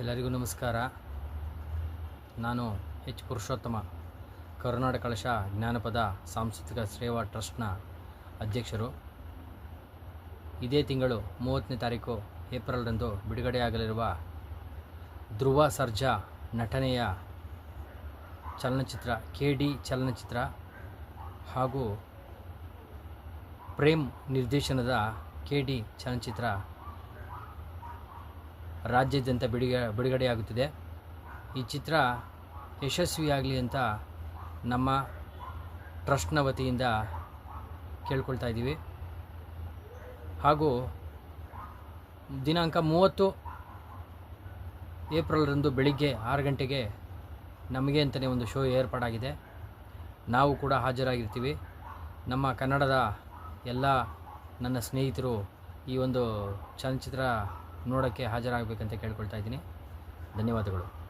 ಎಲ್ಲರಿಗೂ ನಮಸ್ಕಾರ. ನಾನು ಎಚ್ ಪುರುಷೋತ್ತಮ, ಕರುನಾಡ ಕಳಶ ಜ್ಞಾನಪದ ಸಾಂಸ್ಕೃತಿಕ ಸೇವಾ ಟ್ರಸ್ಟ್ನ ಅಧ್ಯಕ್ಷರು. ಇದೇ ತಿಂಗಳು 30ನೇ ತಾರೀಕು ಏಪ್ರಿಲ್ರಂದು ಬಿಡುಗಡೆಯಾಗಲಿರುವ ಧ್ರುವ ಸರ್ಜಾ ನಟನೆಯ ಚಲನಚಿತ್ರ KD ಚಲನಚಿತ್ರ ಹಾಗೂ ಪ್ರೇಮ್ ನಿರ್ದೇಶನದ KD ಚಲನಚಿತ್ರ ರಾಜ್ಯಾದ್ಯಂತ ಬಿಡುಗಡೆಯಾಗುತ್ತಿದೆ. ಈ ಚಿತ್ರ ಯಶಸ್ವಿಯಾಗಲಿ ಅಂತ ನಮ್ಮ ಟ್ರಸ್ಟ್ನ ವತಿಯಿಂದ ಕೇಳ್ಕೊಳ್ತಾ ಇದ್ದೀವಿ. ಹಾಗೂ ದಿನಾಂಕ 30 ಏಪ್ರಿಲ್ರಂದು ಬೆಳಿಗ್ಗೆ 6 ಗಂಟೆಗೆ ನಮಗೆ ಅಂತಲೇ ಒಂದು ಶೋ ಏರ್ಪಾಡಾಗಿದೆ. ನಾವು ಕೂಡ ಹಾಜರಾಗಿರ್ತೀವಿ. ನಮ್ಮ ಕನ್ನಡದ ಎಲ್ಲ ನನ್ನ ಸ್ನೇಹಿತರು ಈ ಒಂದು ಚಲನಚಿತ್ರ ನೋಡೋಕ್ಕೆ ಹಾಜರಾಗಬೇಕಂತ ಕೇಳ್ಕೊಳ್ತಾ ಇದ್ದೀನಿ. ಧನ್ಯವಾದಗಳು.